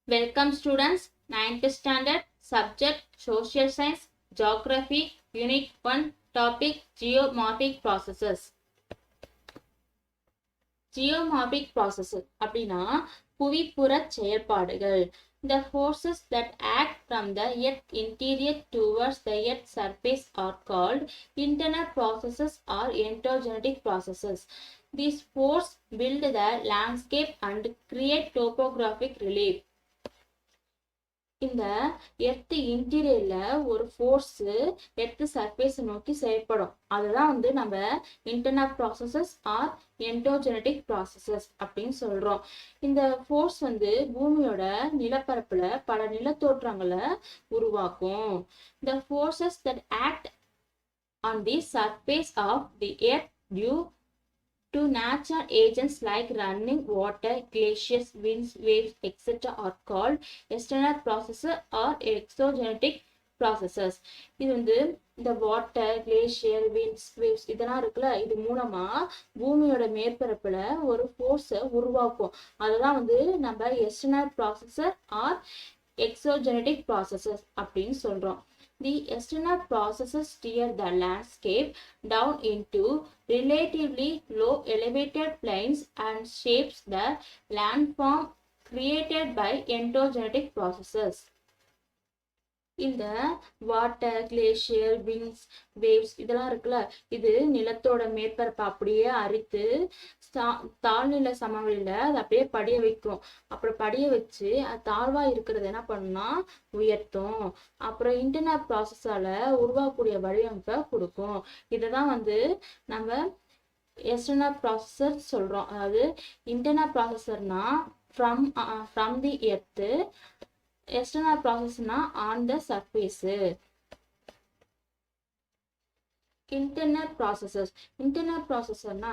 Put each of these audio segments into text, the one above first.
Welcome students, 9th standard, subject Social Science, Geography, Unit 1, topic Geomorphic Processes. Geomorphic processes அப்படின்னா புவிப்புறச் செயல்பாடுகள். The forces that act from the Earth interior towards the Earth's surface are called internal processes or endogenetic processes. These forces build the landscape and create topographic relief. இந்த earth இன்டீரியர்ல ஒரு force earth surface நோக்கி செயல்படும். அதுதான் நம்ம internal processes R எண்டோஜெனடிக் processes அப்படின்னு சொல்றோம். இந்த force பூமியோட நிலப்பரப்புல பல நிலத்தோற்றங்களை உருவாக்கும். The forces that act on the surface of the earth due to natural agents like running water, glaciers, winds, waves, etc. are called external processes or exogenetic processes. இது இந்த water, glacier, winds, waves இதெல்லாம் இருக்குல்ல, இது மூலமா பூமியோட மேற்பரப்புல ஒரு ஃபோர்ஸை உருவாக்கும். அதுதான் நம்ம எக்ஸ்டர்னல் ப்ராசஸர் ஆர் எக்ஸோஜெனடிக் ப்ராசஸஸ் அப்படின்னு சொல்றோம். The external processes steer the landscape down into relatively low elevated plains and shapes the landform created by endogenetic processes. இந்த வாட்டர், கிளேஷியர், விண்ட்ஸ், வேவ்ஸ் இதெல்லாம் இருக்குல்ல, இது நிலத்தோட மேற்பரப்பை அப்படியே அரித்து தாழ்நில சமவெளியில அதை அப்படியே படிய வைக்கும். அப்புறம் படிய வச்சு அது தாழ்வா இருக்கிறது என்ன பண்ணும்னா உயர்த்தும். அப்புறம் இன்டர்னல் ப்ராசஸால உருவாக்கக்கூடிய வடிவமைப்பை கொடுக்கும். இதைதான் நம்ம எக்ஸ்டர்னல் ப்ராசஸர் சொல்றோம். அதாவது இன்டர்னல் ப்ராசஸர்னா ஃப்ரம் தி எர்த், external processனா on the surface. Internal processes. Internal processனா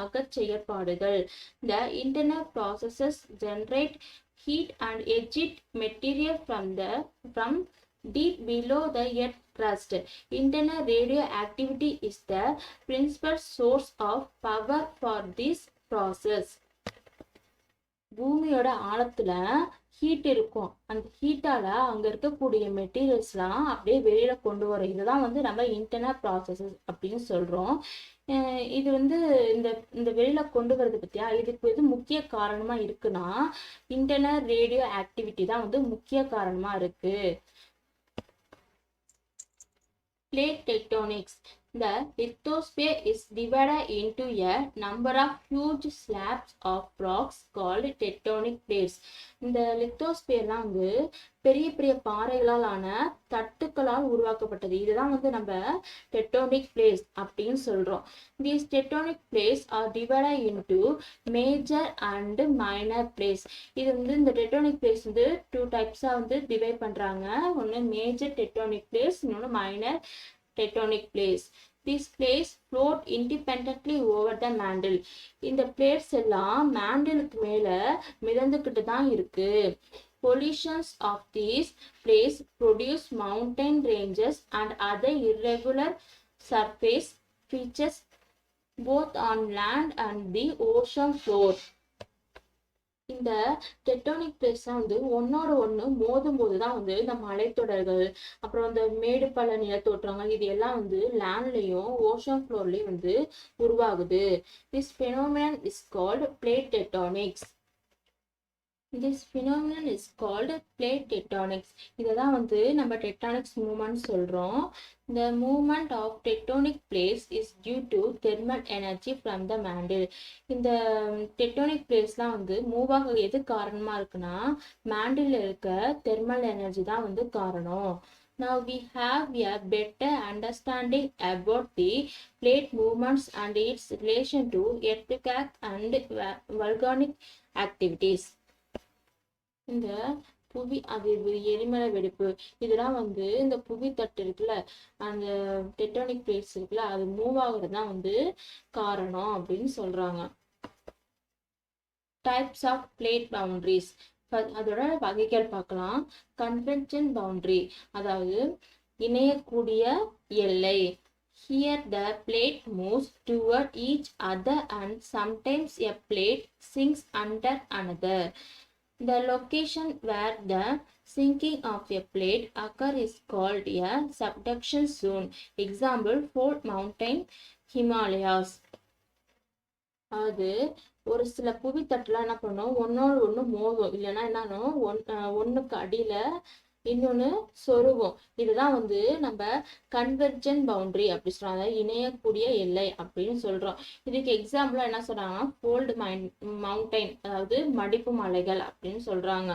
அகச் செயற்பாடுகள். The internal processes generate heat and exit material from deep below the earth crust. Internal radioactivity is the principal source of power for this process. பூமியோட ஆழத்துல heat இருக்கும். அந்த ஹீட்டால அங்க இருக்கக்கூடிய மெட்டீரியல்ஸ்லாம் அப்படியே வெளியில கொண்டு வரும். இதுதான் நம்ம இன்டர்னல் ப்ராசஸஸ் அப்படின்னு சொல்றோம். இது இந்த இந்த வெளியில கொண்டு வரது பத்தியா, இதுக்கு எது முக்கிய காரணமா இருக்குன்னா இன்டர்னல் ரேடியோ ஆக்டிவிட்டி தான் முக்கிய காரணமா இருக்கு. Plate tectonics. The lithosphere is divided into a number of huge slabs of rocks called tectonic plates. இந்த லித்தோஸ்பியர்லாம் பெரிய பெரிய பாறைகளால் ஆன தட்டுக்களால் உருவாக்கப்பட்டது. இதுதான் நம்ம tectonic plates அப்படின்னு சொல்றோம். These tectonic plates are divided into major and minor plates. இது இந்த tectonic plates two types-ஆ டிவைட் பண்றாங்க. ஒன்னு மேஜர் tectonic plates, இன்னொன்னு minor tectonic plates. These plates float independently over the mantle. இந்த plates எல்லாம் மேண்டலுக்கு மேல மிதந்துக்கிட்டு தான் இருக்கு. Collisions of these plates produce mountain ranges and other irregular surface features both on land and the ocean floor. இந்த tectonic plates ஒன்னோட ஒண்ணு மோதும் போதுதான் இந்த மலைத்தொடர்கள், அப்புறம் இந்த மேடு பள்ள நிலத்தோற்றங்கள் இது எல்லாம் லேண்ட்லயும் ஓஷன் ஃப்ளோர்லயும் உருவாகுது. This phenomenon is called plate tectonics. This phenomenon is called plate tectonics. இதான் நம்ம tectonics movement சொல்றோம். The movement of tectonic plates is due to thermal energy from the mantle. இந்த tectonic plates-லாம் மூவ் ஆக எது காரணமா இருக்குன்னா மேண்டில் இருக்க தெர்மல் எனர்ஜி தான் காரணம். Now we have a better understanding about the plate movements and its relation to earthquake and volcanic activities. இந்த புவி அதிர்வு, எரிமலை வெடிப்பு இதெல்லாம் இந்த புவி தட்டு இருக்குல்ல, அந்த டெக்டோனிக் பிளேட்ஸ் இருக்குல்ல, அது மூவ் ஆகுறது தான் காரணம் அப்படின்னு சொல்றாங்க. Types of plate boundaries. அதோட வகைகள் பார்க்கலாம். கன்வென்ஷன் பவுண்டரி, அதாவது இணையக்கூடிய எல்லை. Here the plate moves toward each other and sometimes a plate sinks under another. The location where the sinking of a plate occur is called a subduction zone. Example, Fold Mountain, Himalayas. அது ஒரு சில புவித்தட்டுலாம் என்ன பண்ணும், ஒன்னோடு ஒன்று மோதும், இல்லைன்னா என்னன்னா ஒன்றுக்கு அடியில இன்னொன்று சொருகும். இதுதான் வந்து நம்ம கன்வெர்ஜென்ட் பவுண்டரி அப்படி சொல்றோம், அதாவது இணையக்கூடிய எல்லை அப்படின்னு சொல்றோம். இதுக்கு எக்ஸாம்பிளா என்ன சொல்றாங்கன்னா ஃபோல்டு மவுண்டைன், அதாவது மடிப்பு மலைகள் அப்படின்னு சொல்றாங்க.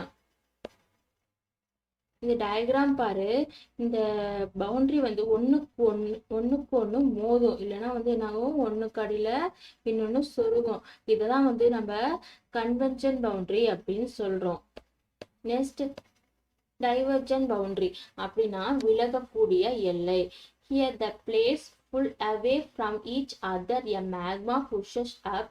இந்த டயக்ராம் பாரு, இந்த பவுண்டரி வந்து ஒண்ணுக்கு ஒண்ணு மோதும், இல்லைன்னா வந்து என்னாகும், ஒண்ணுக்கு அடியில இன்னொன்னு சொருகும். இததான் வந்து நம்ம கன்வெர்ஜென்ட் பவுண்டரி அப்படின்னு சொல்றோம். நெக்ஸ்ட் டைவர்ஜென்ட் பவுண்டரி அப்படின்னா விலகக்கூடிய எல்லை. Here the place pull away from each other, a magma pushes up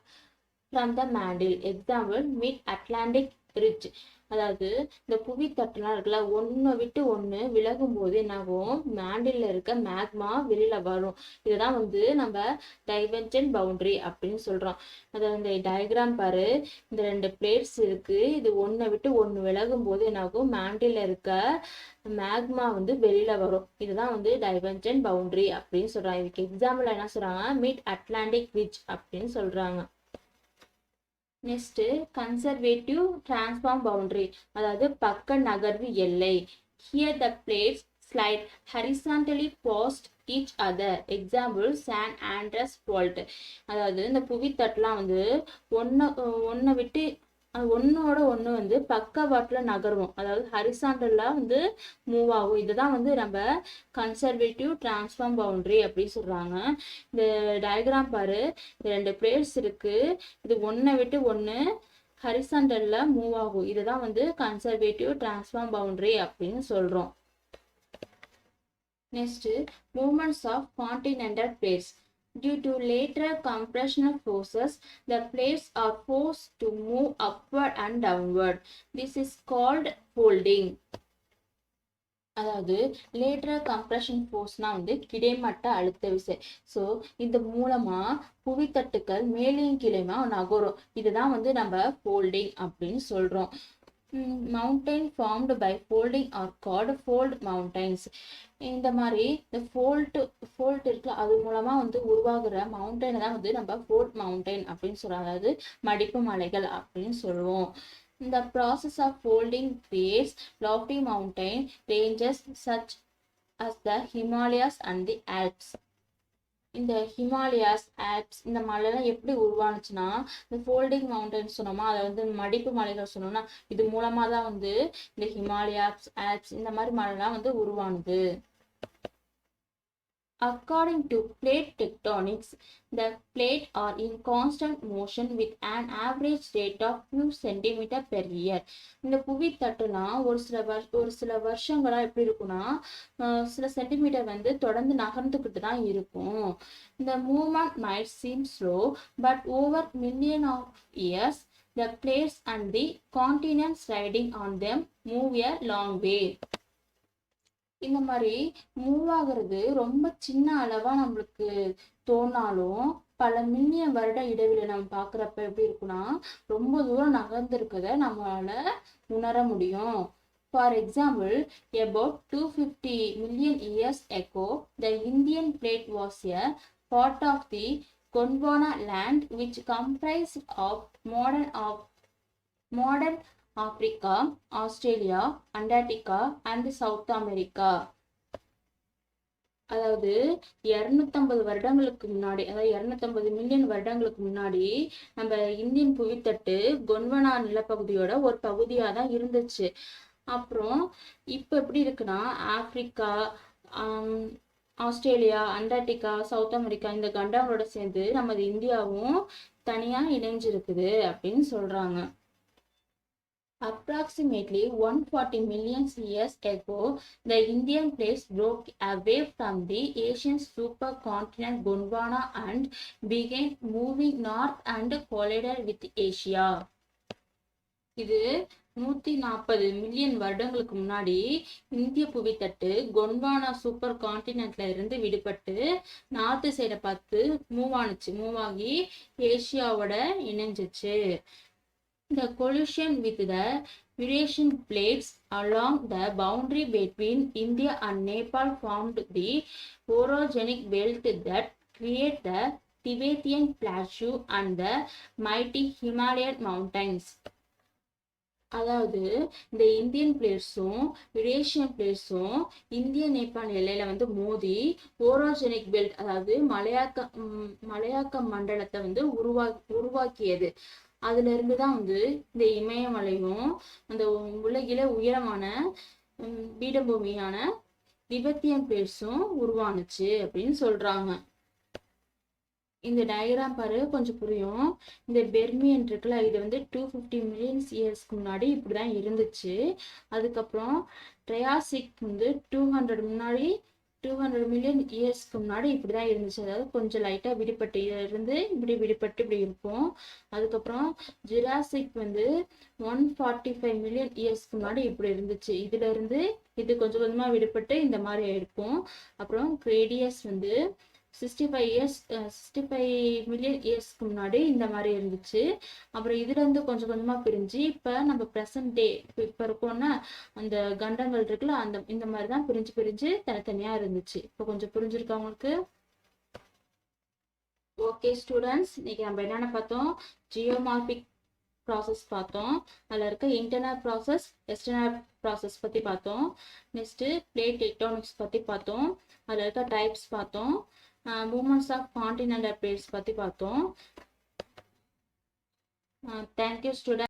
from the mantle. Example, mid Atlantic ridge. அதாவது இந்த புவி தட்டுலாம் இருக்குல்ல, ஒண்ணு விட்டு ஒண்ணு விலகும் போது என்னாகும், மேண்டில் இருக்க மேக்மா வெளியில வரும். இதுதான் வந்து நம்ம டைவர்ஜென்ட் பவுண்டரி அப்படின்னு சொல்றோம். அதாவது இந்த டயக்ராம் பாரு, இந்த ரெண்டு பிளேட்ஸ் இருக்கு, இது ஒன்னை விட்டு ஒண்ணு விலகும் போது என்னாகும், மேண்டில் இருக்க மேக்மா வந்து வெளியில வரும். இதுதான் வந்து டைவர்ஜென்ட் பவுண்டரி அப்படின்னு சொல்றாங்க. இதுக்கு எக்ஸாம்பிள் என்ன சொல்றாங்க, மிட் அட்லாண்டிக் ரிட்ஜ் அப்படின்னு சொல்றாங்க. நெக்ஸ்ட் கன்சர்வேட்டிவ் டிரான்ஸ்ஃபார்ம் பவுண்டரி, அதாவது பக்க நகர்வு எல்லை. Here the plates slide horizontally past each other. Example, San Andreas fault. அதாவது இந்த புவித்தட்டுலாம் வந்து ஒன்னை விட்டு ஒன்னோட ஒன்று வந்து பக்கவாட்டில் நகருவோம், அதாவது ஹரிசாண்டலா வந்து மூவ் ஆகும். இதுதான் வந்து நம்ம கன்சர்வேட்டிவ் டிரான்ஸ்ஃபார்ம் பவுண்டரி அப்படின்னு சொல்றாங்க. இந்த டயக்ராம் பாரு, இந்த ரெண்டு பிளேட்ஸ் இருக்கு, இது ஒன்னை விட்டு ஒன்று ஹரிசாண்டல்ல மூவ் ஆகும். இதுதான் வந்து கன்சர்வேட்டிவ் டிரான்ஸ்ஃபார்ம் பவுண்டரி அப்படின்னு சொல்றோம். Next movements of continental plates. Due to lateral compressional forces, the plates are forced to move upward and downward. This is called folding. அதாவது லேட்டரல் கம்ப்ரெஷன் ஃபோர்ஸ்னா வந்து கிடைமட்ட அழுத்த விசை. ஸோ இது மூலமா புவித்தட்டுக்கள் மேலேயும் கீழேயுமா நகரும். இதுதான் வந்து நம்ம ஃபோல்டிங் அப்படின்னு சொல்றோம். Mountain formed by folding or called fold mountains. இந்த மாதிரி இந்த ஃபோல்ட் இருக்குல்ல, அது மூலமா வந்து உருவாகிற மவுண்டைனை தான் வந்து நம்ம ஃபோல்ட் மவுண்டைன் அப்படின்னு சொல்றோம், அதாவது மடிப்பு மலைகள் அப்படின்னு சொல்லுவோம். The process of folding creates lofty mountain ranges such as the Himalayas and the Alps. இந்த ஹிமாலயாஸ், ஆல்ப்ஸ், இந்த மலைலாம் எப்படி உருவானுச்சுன்னா, இந்த ஃபோல்டிங் மவுண்டைன்ஸ் சொன்னோமா, அதை வந்து மடிப்பு மலைகள் சொன்னோம்னா, இது மூலமா தான் வந்து இந்த ஹிமாலயாஸ், ஆல்ப்ஸ் இந்த மாதிரி மலைலாம் வந்து உருவானுது. According to plate tectonics, the plates are in constant motion with an average rate of few centimeter per year. இந்த புவி தட்டுலாம் ஒரு சில வருஷங்களா எப்படி இருக்கும்னா, சில சென்டிமீட்டர் வந்து தொடர்ந்து நகர்ந்துக்கிட்டு தான் இருக்கும். The movement might seem slow, but over million of years, the plates and the continents riding on them move a long way. இந்த மாதிரி மூவ் ஆகுறது ரொம்ப சின்ன அளவா நம்மளுக்கு தோணாலும், பல மில்லியன் வருட இடைவெளி நம்ம பாக்குறப்ப எப்படி இருக்குன்னா, ரொம்ப தூரம் நகர்ந்திருக்கத நம்மளால உணர முடியும். For example, about 250 million years ago, the Indian plate was a part of the Gondwana land, which comprised of modern Africa, Australia, Antarctica and South America. அதாவது 250 வருடங்களுக்கு முன்னாடி, அதாவது 250 மில்லியன் வருடங்களுக்கு முன்னாடி நம்ம இந்தியன் புவித்தட்டு கொன்வனா நிலப்பகுதியோட ஒரு பகுதியா தான் இருந்துச்சு. அப்புறம் இப்ப எப்படி இருக்குன்னா, Africa, Australia, Antarctica, south America இந்த கண்டங்களோட சேர்ந்து நமது இந்தியாவும் தனியா இணைஞ்சிருக்குது அப்படின்னு சொல்றாங்க. Approximately 140 million years ago, the Indian plates broke away from the Asian supercontinent Gondwana and began moving north and collided with Asia. இது 140 மில்லியன் வருடங்களுக்கு முன்னாடி இந்திய புவித்தட்டு கொன்வானா சூப்பர் கான்டினென்ட்ல இருந்து விடுபட்டு நார்த் சைடை பார்த்து மூவ் ஆகி ஏசியாவோட இணைஞ்சிச்சு. The collision with the Eurasian plates along the boundary between India and Nepal formed the orogenic belt that create the Tibetan Plateau and the mighty Himalayan mountains. அதாவது இந்த இந்தியன் பிளேட்ஸும் யுரேஷியன் பிளேட்ஸும் இந்திய நேபாள் எல்லையில வந்து மோதி orogenic belt அதாவது மலையாக்க மண்டலத்தை வந்து உருவாக்கியது. அதுல இருந்துதான் வந்து இந்த இமயமலையும் அந்த உலகில உயரமான பீடபூமியான திபெத்தியன் பிளேட்ஸும் உருவானுச்சு அப்படின்னு சொல்றாங்க. இந்த டயக்ராம் பாரு கொஞ்சம் புரியும். இந்த பெர்மியன் இருக்குல்ல, இது வந்து 250 மில்லியன் இயர்ஸ்க்கு முன்னாடி இப்படிதான் இருந்துச்சு. அதுக்கப்புறம் ட்ரையாசிக் வந்து 200 மில்லியன் இயர்ஸ்க்கு முன்னாடி இப்படிதான் இருந்துச்சு. அதாவது கொஞ்சம் லைட்டா விடுபட்டு இருந்து விடுபட்டு இப்படி இருக்கும். அதுக்கப்புறம் ஜுராசிக் வந்து 145 மில்லியன் இயர்ஸ்க்கு முன்னாடி இப்படி இருந்துச்சு. இதுல இருந்து இது கொஞ்சம் கொஞ்சமா விடுபட்டு இந்த மாதிரி இருக்கும். அப்புறம் கிரேடியஸ் வந்து 65 மில்லியன் இயர்ஸ்க்கு முன்னாடி இந்த மாதிரி இருந்துச்சு. அப்புறம் இதுல இருந்து கொஞ்சம் கொஞ்சமா பிரிஞ்சு இப்ப நம்ம பிரசன்ட் டே இப்ப இருக்கோம்னா அந்த கண்டங்கள் இருக்குல்ல, அந்த இந்த மாதிரிதான் பிரிஞ்சு தனித்தனியா இருந்துச்சு. இப்ப கொஞ்சம் புரிஞ்சிருக்கா உங்களுக்கு? ஓகே ஸ்டூடெண்ட்ஸ், இன்னைக்கு நம்ம என்னென்ன பார்த்தோம்? ஜியோமார்பிக் ப்ராசஸ் பார்த்தோம். அதில் இருக்க இன்டர்னல் ப்ராசஸ், எக்ஸ்டர்னல் ப்ராசஸ் பற்றி பார்த்தோம். நெக்ஸ்ட்டு பிளேட் டெக்டானிக்ஸ் பற்றி பார்த்தோம். அதில் இருக்க டைப்ஸ் பார்த்தோம். மூமெண்ட்ஸ் ஆஃப் கான்டினென்டல் பிளேட்ஸ் பற்றி பார்த்தோம். Thank you student.